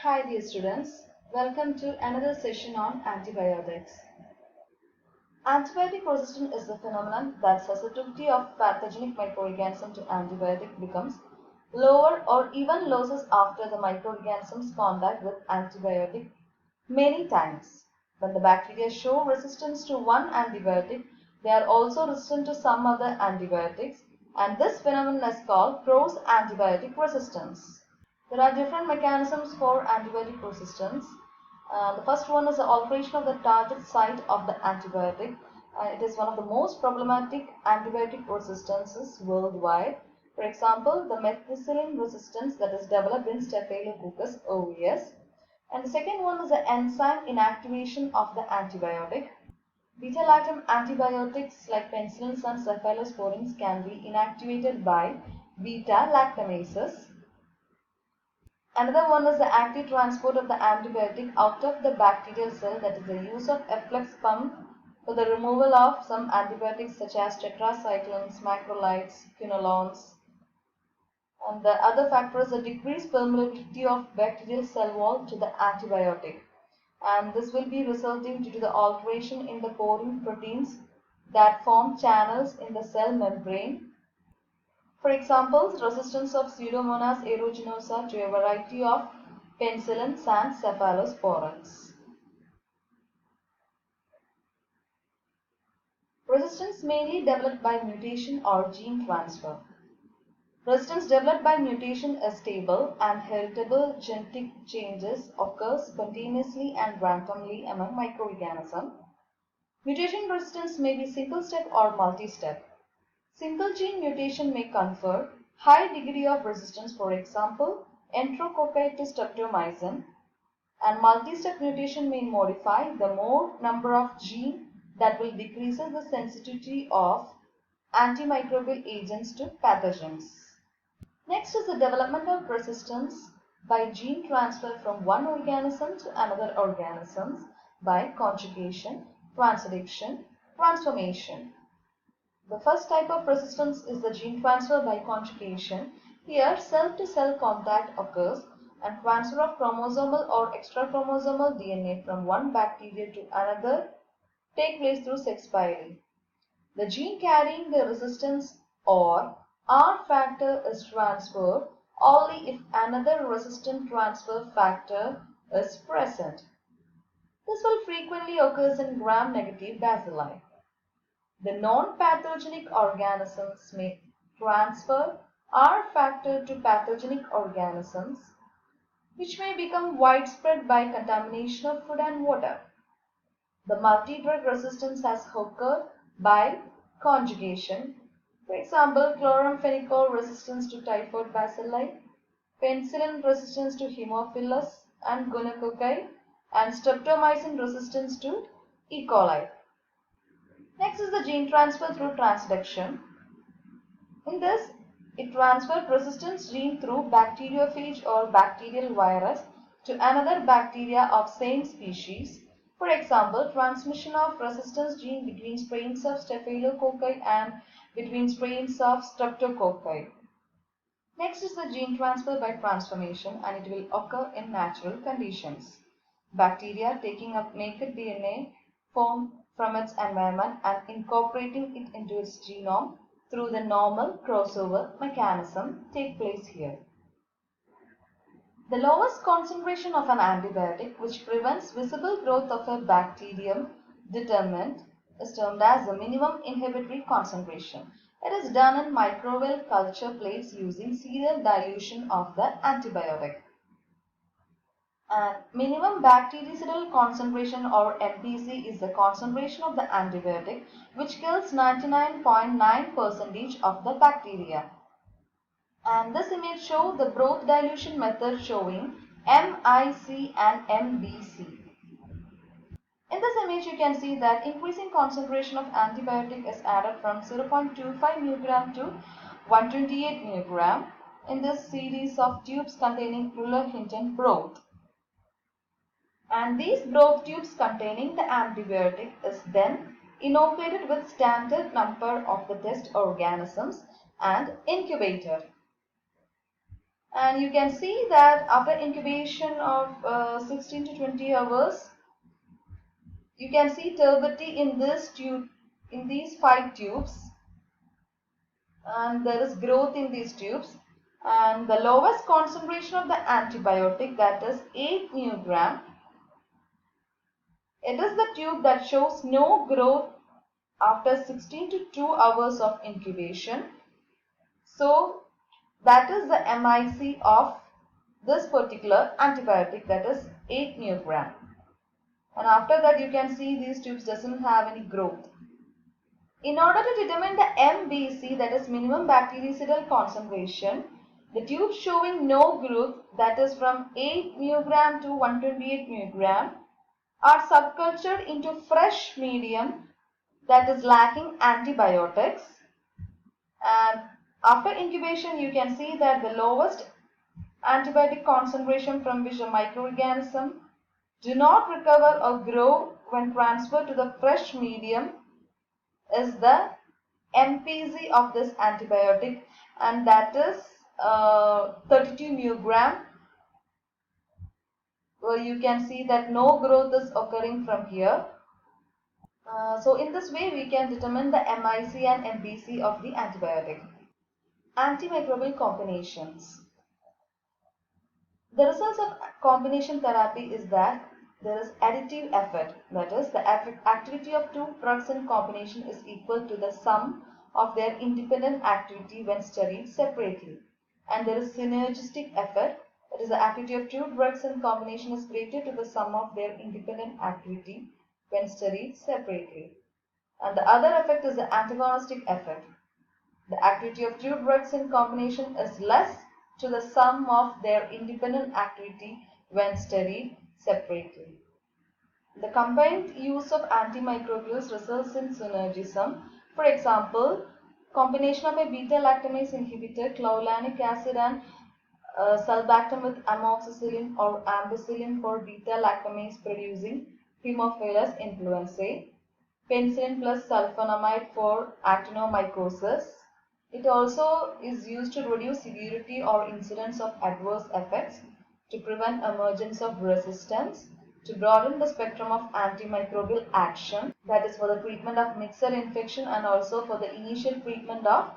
Hi dear students, welcome to another session on antibiotics. Antibiotic resistance is the phenomenon that susceptibility of pathogenic microorganism to antibiotic becomes lower or even loses after the microorganism's contact with antibiotic many times. When the bacteria show resistance to one antibiotic, they are also resistant to some other antibiotics, and this phenomenon is called cross-antibiotic resistance. There are different mechanisms for antibiotic resistance. The first one is the alteration of the target site of the antibiotic. It is one of the most problematic antibiotic resistances worldwide. For example, the methicillin resistance that is developed in Staphylococcus aureus. And the second one is the enzyme inactivation of the antibiotic. Beta-lactam antibiotics like penicillins and cephalosporins can be inactivated by beta-lactamases. Another one is the active transport of the antibiotic out of the bacterial cell, that is the use of efflux pump for the removal of some antibiotics such as tetracyclines, macrolides, quinolones. And the other factor is the decreased permeability of bacterial cell wall to the antibiotic. And this will be resulting due to the alteration in the porin proteins that form channels in the cell membrane. For example, resistance of Pseudomonas aeruginosa to a variety of penicillins and cephalosporins. Resistance mainly developed by mutation or gene transfer. Resistance developed by mutation is stable and heritable genetic changes occur spontaneously and randomly among microorganisms. Mutation resistance may be single-step or multi-step. Single gene mutation may confer high degree of resistance, for example, enterococci to streptomycin, and multi-step mutation may modify the more number of gene that will decrease the sensitivity of antimicrobial agents to pathogens. Next is the development of resistance by gene transfer from one organism to another organism by conjugation, transduction, transformation. The first type of resistance is the gene transfer by conjugation. Here, cell-to-cell contact occurs and transfer of chromosomal or extrachromosomal DNA from one bacteria to another take place through sex pairing. The gene carrying the resistance or R factor is transferred only if another resistant transfer factor is present. This will frequently occur in gram-negative bacilli. The non-pathogenic organisms may transfer R factor to pathogenic organisms, which may become widespread by contamination of food and water. The multi-drug resistance has occurred by conjugation. For example, chloramphenicol resistance to typhoid bacilli, penicillin resistance to Haemophilus and gonococci, and streptomycin resistance to E. coli. Next is the gene transfer through transduction. In this, it transferred resistance gene through bacteriophage or bacterial virus to another bacteria of same species. For example, transmission of resistance gene between strains of Staphylococci and between strains of Streptococci. Next is the gene transfer by transformation, and it will occur in natural conditions. Bacteria taking up naked DNA formed from its environment and incorporating it into its genome through the normal crossover mechanism take place here. The lowest concentration of an antibiotic which prevents visible growth of a bacterium determined is termed as the minimum inhibitory concentration. It is done in microbial culture plates using serial dilution of the antibiotic. And minimum bactericidal concentration or MBC is the concentration of the antibiotic which kills 99.9% of the bacteria. And this image shows the broth dilution method showing MIC and MBC. In this image you can see that increasing concentration of antibiotic is added from 0.25 mg to 128 mg in this series of tubes containing Mueller-Hinton broth. And these broth tubes containing the antibiotic is then inoculated with standard number of the test organisms and incubated. And you can see that after incubation of 16 to 20 hours, you can see turbidity in this tube, in these 5 tubes, and there is growth in these tubes. And the lowest concentration of the antibiotic, that is 8 μg, it is the tube that shows no growth after 16 to 2 hours of incubation. So that is the MIC of this particular antibiotic, that is 8 μg. And after that you can see these tubes doesn't have any growth. In order to determine the MBC, that is minimum bactericidal concentration, the tubes showing no growth, that is from 8 μg to 128 μg, are subcultured into fresh medium that is lacking antibiotics. And after incubation you can see that the lowest antibiotic concentration from which a microorganism do not recover or grow when transferred to the fresh medium is the MPC of this antibiotic, and that is 32 μg, where you can see that no growth is occurring from here. So in this way we can determine the MIC and MBC of the antibiotic. Antimicrobial combinations. The results of combination therapy is that there is additive effect, that is, the activity of 2 drugs in combination is equal to the sum of their independent activity when studied separately. And there is synergistic effect, that is, the activity of 2 drugs in combination is greater to the sum of their independent activity when studied separately. And the other effect is the antagonistic effect. The activity of 2 drugs in combination is less to the sum of their independent activity when studied separately. The combined use of antimicrobials results in synergism. For example, combination of a beta-lactamase inhibitor, clavulanic acid, and sulbactam with amoxicillin or ampicillin for beta-lactamase producing Haemophilus influenzae, penicillin plus sulfonamide for actinomycosis. It also is used to reduce severity or incidence of adverse effects, to prevent emergence of resistance, to broaden the spectrum of antimicrobial action, that is for the treatment of mixed infection and also for the initial treatment of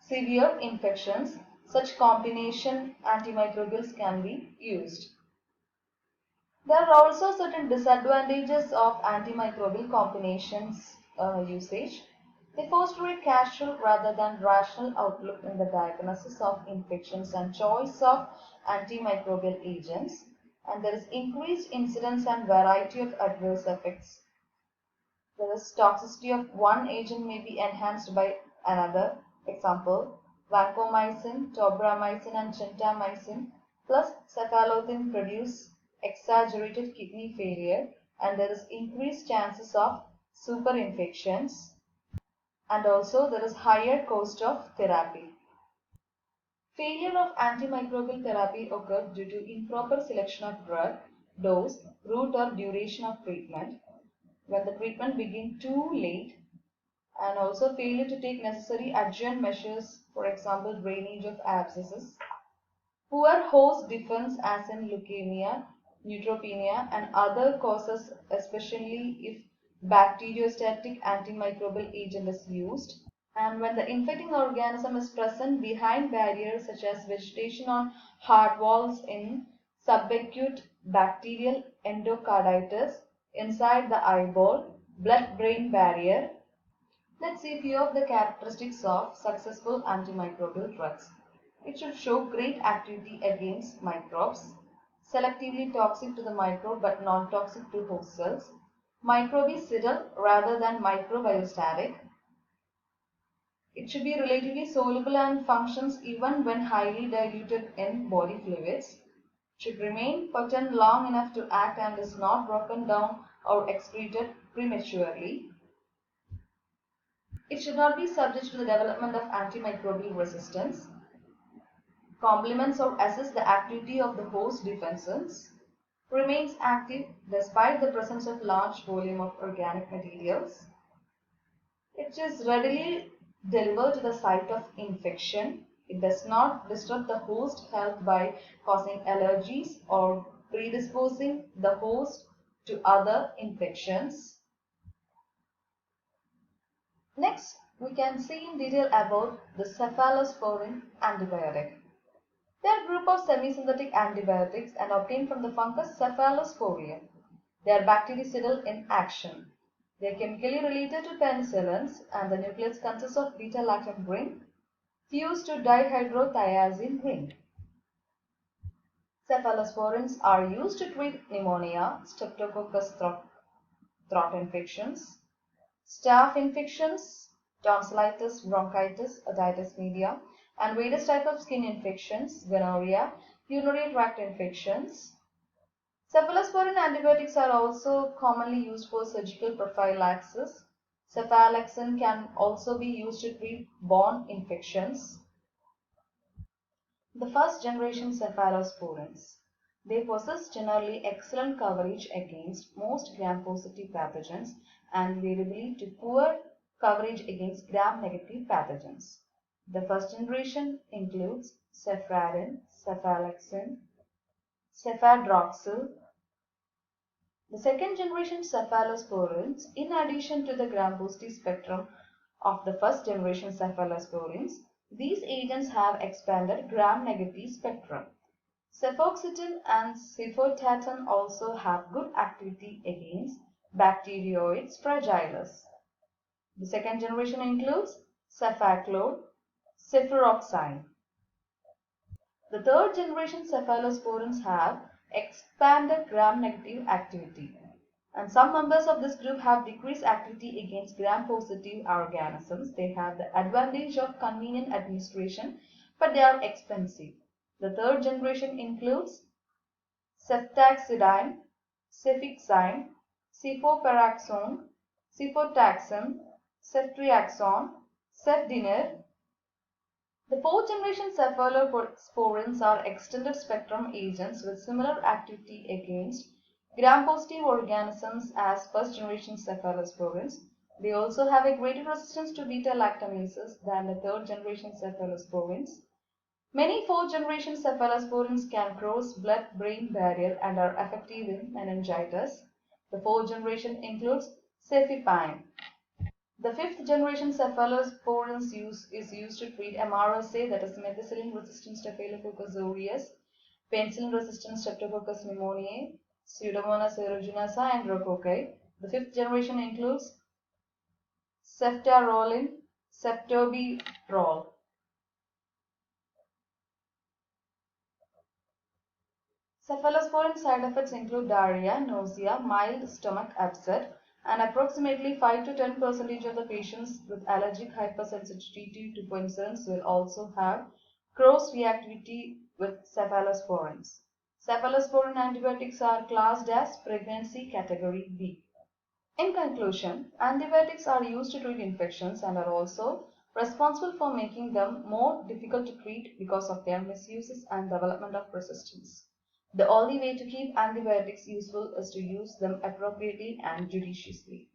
severe infections. Such combination antimicrobials can be used. There are also certain disadvantages of antimicrobial combinations usage. They foster a casual rather than rational outlook in the diagnosis of infections and choice of antimicrobial agents, and there is increased incidence and variety of adverse effects. There is toxicity of one agent may be enhanced by another. Example, vancomycin, tobramycin, and gentamicin plus cefalothin produce exaggerated kidney failure, and there is increased chances of superinfections. And also there is higher cost of therapy. Failure of antimicrobial therapy occurred due to improper selection of drug, dose, route or duration of treatment, when the treatment begins too late, and also failure to take necessary adjuvant measures, for example drainage of abscesses, poor host defense as in leukemia, neutropenia, and other causes, especially if bacteriostatic antimicrobial agent is used, and when the infecting organism is present behind barriers such as vegetation on heart walls in subacute bacterial endocarditis, inside the eyeball, blood-brain barrier. Let's see a few of the characteristics of successful antimicrobial drugs. It should show great activity against microbes, selectively toxic to the microbe but non-toxic to host cells, microbicidal rather than microbiostatic. It should be relatively soluble and functions even when highly diluted in body fluids. Should remain potent long enough to act and is not broken down or excreted prematurely. It should not be subject to the development of antimicrobial resistance. Complements or assists the activity of the host defenses. Remains active despite the presence of large volume of organic materials. It is readily delivered to the site of infection. It does not disrupt the host health by causing allergies or predisposing the host to other infections. Next, we can see in detail about the cephalosporin antibiotic. They are a group of semi-synthetic antibiotics and obtained from the fungus Cephalosporin. They are bactericidal in action. They are chemically related to penicillins and the nucleus consists of beta-lactam ring fused to dihydrothiazine ring. Cephalosporins are used to treat pneumonia, streptococcus throat infections, staph infections, tonsillitis, bronchitis, otitis media, and various types of skin infections, gonorrhea, urinary tract infections. Cephalosporin antibiotics are also commonly used for surgical prophylaxis. Cephalexin can also be used to treat bone infections. The first generation cephalosporins. They possess generally excellent coverage against most gram-positive pathogens and variably to poor coverage against gram-negative pathogens. The first generation includes cephadin, cephalexin, cefadroxil. The second generation cephalosporins, in addition to the gram-positive spectrum of the first generation cephalosporins, these agents have expanded gram-negative spectrum. Cefoxitin and cefotaxime also have good activity against Bacteroides fragilis. The second generation includes cefaclor, cefuroxime. The third generation cephalosporins have expanded gram-negative activity, and some members of this group have decreased activity against gram-positive organisms. They have the advantage of convenient administration, but they are expensive. The third generation includes ceftazidime, cefixime, cefoperoxone, cefotaxime, ceftriaxone, cefdinir. The fourth generation cephalosporins are extended spectrum agents with similar activity against gram-positive organisms as first generation cephalosporins. They also have a greater resistance to beta-lactamases than the third generation cephalosporins. Many fourth generation cephalosporins can cross blood-brain barrier and are effective in meningitis. The fourth generation includes cefepime. The fifth generation cephalosporins is used to treat MRSA, that is methicillin-resistant Staphylococcus aureus, penicillin-resistant Streptococcus pneumoniae, Pseudomonas aeruginosa, and Rococci. The fifth generation includes ceftaroline, ceftobiprole. Cephalosporin side effects include diarrhea, nausea, mild stomach upset, and approximately 5 to 10% of the patients with allergic hypersensitivity to penicillins will also have cross-reactivity with cephalosporins. Cephalosporin antibiotics are classed as pregnancy category B. In conclusion, antibiotics are used to treat infections and are also responsible for making them more difficult to treat because of their misuses and development of resistance. The only way to keep antibiotics useful is to use them appropriately and judiciously.